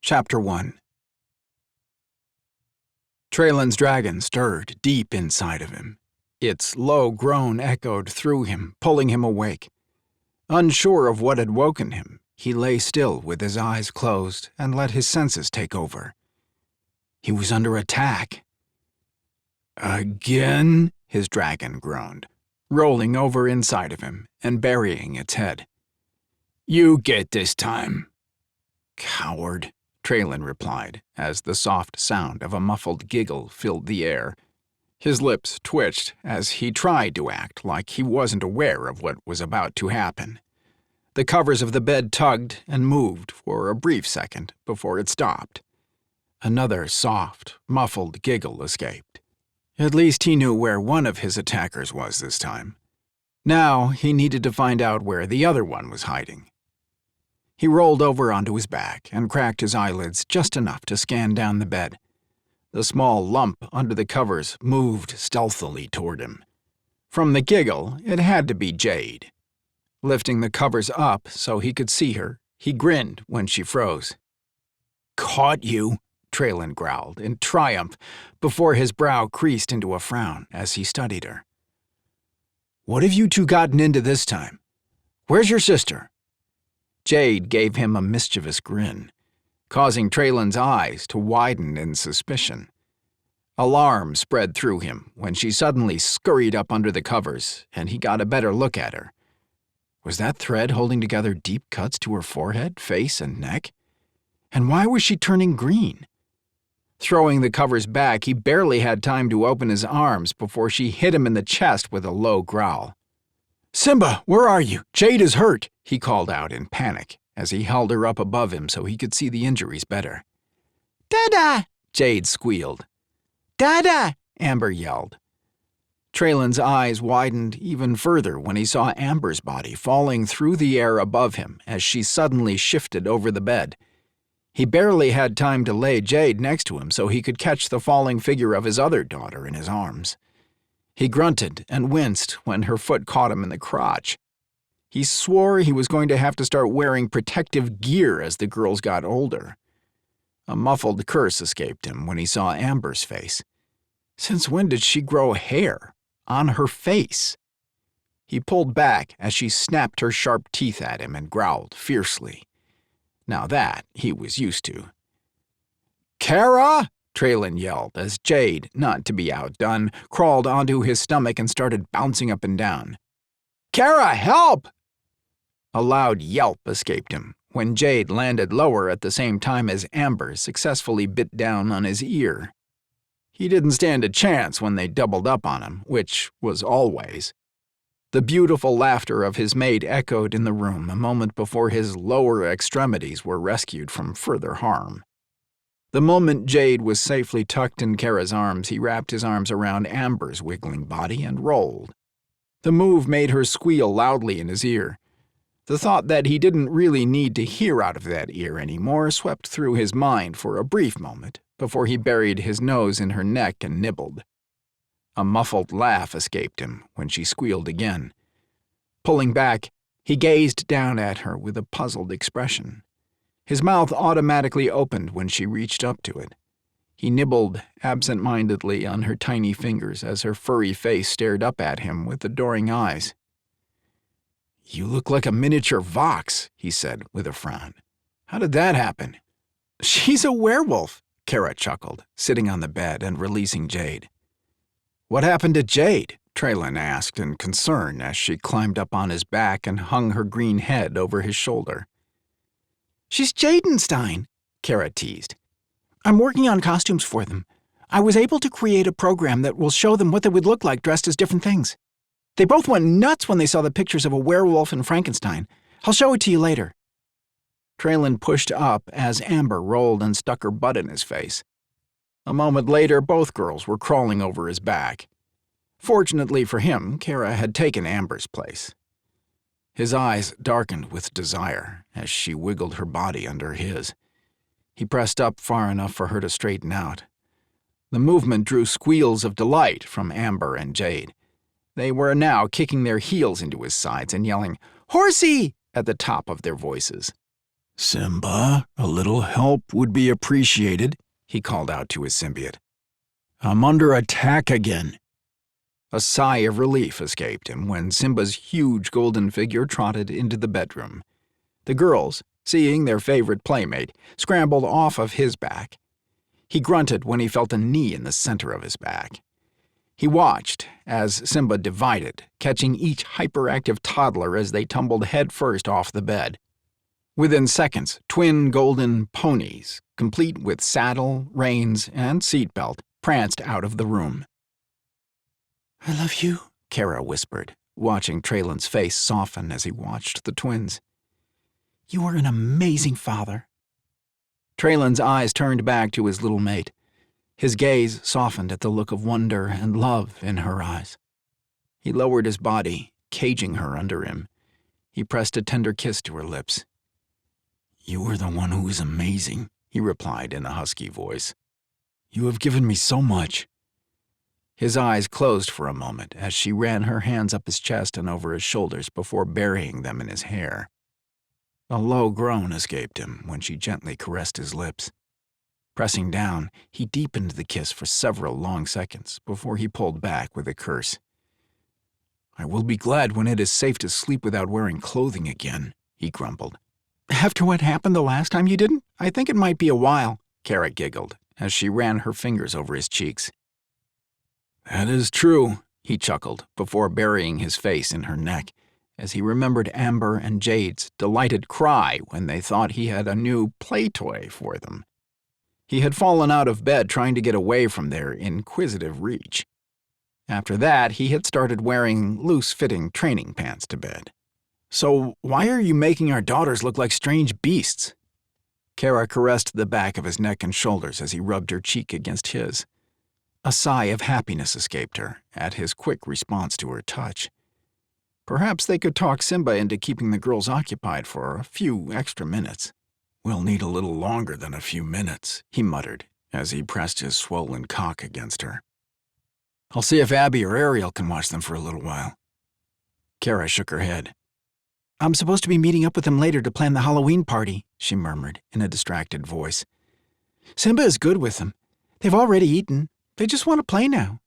Chapter 1. Traylon's dragon stirred deep inside of him. Its low groan echoed through him, pulling him awake. Unsure of what had woken him, he lay still with his eyes closed and let his senses take over. He was under attack. Again, his dragon groaned, rolling over inside of him and burying its head. You get this time. Coward, Traylon replied, as the soft sound of a muffled giggle filled the air. His lips twitched as he tried to act like he wasn't aware of what was about to happen. The covers of the bed tugged and moved for a brief second before it stopped. Another soft, muffled giggle escaped. At least he knew where one of his attackers was this time. Now he needed to find out where the other one was hiding. He rolled over onto his back and cracked his eyelids just enough to scan down the bed. The small lump under the covers moved stealthily toward him. From the giggle, it had to be Jade. Lifting the covers up so he could see her, he grinned when she froze. Caught you, Traylon growled in triumph before his brow creased into a frown as he studied her. What have you two gotten into this time? Where's your sister? Jade gave him a mischievous grin, causing Traylon's eyes to widen in suspicion. Alarm spread through him when she suddenly scurried up under the covers, and he got a better look at her. Was that thread holding together deep cuts to her forehead, face, and neck? And why was she turning green? Throwing the covers back, he barely had time to open his arms before she hit him in the chest with a low growl. Simba, where are you? Jade is hurt, he called out in panic as he held her up above him so he could see the injuries better. Dada, Jade squealed. Dada, Amber yelled. Traylon's eyes widened even further when he saw Amber's body falling through the air above him as she suddenly shifted over the bed. He barely had time to lay Jade next to him so he could catch the falling figure of his other daughter in his arms. He grunted and winced when her foot caught him in the crotch. He swore he was going to have to start wearing protective gear as the girls got older. A muffled curse escaped him when he saw Amber's face. Since when did she grow hair? On her face? He pulled back as she snapped her sharp teeth at him and growled fiercely. Now that he was used to. Cara! Traylon yelled as Jade, not to be outdone, crawled onto his stomach and started bouncing up and down. Cara, help! A loud yelp escaped him when Jade landed lower at the same time as Amber successfully bit down on his ear. He didn't stand a chance when they doubled up on him, which was always. The beautiful laughter of his mate echoed in the room a moment before his lower extremities were rescued from further harm. The moment Jade was safely tucked in Cara's arms, he wrapped his arms around Amber's wiggling body and rolled. The move made her squeal loudly in his ear. The thought that he didn't really need to hear out of that ear anymore swept through his mind for a brief moment before he buried his nose in her neck and nibbled. A muffled laugh escaped him when she squealed again. Pulling back, he gazed down at her with a puzzled expression. His mouth automatically opened when she reached up to it. He nibbled absent-mindedly on her tiny fingers as her furry face stared up at him with adoring eyes. You look like a miniature Vox, he said with a frown. How did that happen? She's a werewolf, Cara chuckled, sitting on the bed and releasing Jade. What happened to Jade? Traylon asked in concern as she climbed up on his back and hung her green head over his shoulder. She's Jadenstein, Cara teased. I'm working on costumes for them. I was able to create a program that will show them what they would look like dressed as different things. They both went nuts when they saw the pictures of a werewolf and Frankenstein. I'll show it to you later. Traylon pushed up as Amber rolled and stuck her butt in his face. A moment later, both girls were crawling over his back. Fortunately for him, Cara had taken Amber's place. His eyes darkened with desire as she wiggled her body under his. He pressed up far enough for her to straighten out. The movement drew squeals of delight from Amber and Jade. They were now kicking their heels into his sides and yelling, "Horsey!" at the top of their voices. Simba, a little help would be appreciated, he called out to his symbiote. I'm under attack again. A sigh of relief escaped him when Simba's huge golden figure trotted into the bedroom. The girls, seeing their favorite playmate, scrambled off of his back. He grunted when he felt a knee in the center of his back. He watched as Simba divided, catching each hyperactive toddler as they tumbled headfirst off the bed. Within seconds, twin golden ponies, complete with saddle, reins, and seatbelt, pranced out of the room. I love you, Cara whispered, watching Traylin's face soften as he watched the twins. You are an amazing father. Traylin's eyes turned back to his little mate. His gaze softened at the look of wonder and love in her eyes. He lowered his body, caging her under him. He pressed a tender kiss to her lips. You are the one who is amazing, he replied in a husky voice. You have given me so much. His eyes closed for a moment as she ran her hands up his chest and over his shoulders before burying them in his hair. A low groan escaped him when she gently caressed his lips. Pressing down, he deepened the kiss for several long seconds before he pulled back with a curse. I will be glad when it is safe to sleep without wearing clothing again, he grumbled. After what happened the last time you didn't, I think it might be a while, Cara giggled as she ran her fingers over his cheeks. That is true, he chuckled before burying his face in her neck, as he remembered Amber and Jade's delighted cry when they thought he had a new play toy for them. He had fallen out of bed trying to get away from their inquisitive reach. After that, he had started wearing loose-fitting training pants to bed. So why are you making our daughters look like strange beasts? Cara caressed the back of his neck and shoulders as he rubbed her cheek against his. A sigh of happiness escaped her at his quick response to her touch. Perhaps they could talk Simba into keeping the girls occupied for a few extra minutes. We'll need a little longer than a few minutes, he muttered as he pressed his swollen cock against her. I'll see if Abby or Ariel can watch them for a little while. Cara shook her head. I'm supposed to be meeting up with them later to plan the Halloween party, she murmured in a distracted voice. Simba is good with them. They've already eaten. They just want to play now.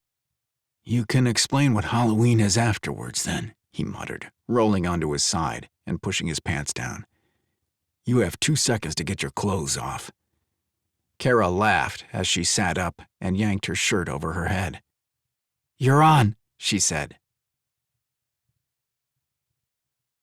You can explain what Halloween is afterwards, then, he muttered, rolling onto his side and pushing his pants down. You have 2 seconds to get your clothes off. Cara laughed as she sat up and yanked her shirt over her head. You're on, she said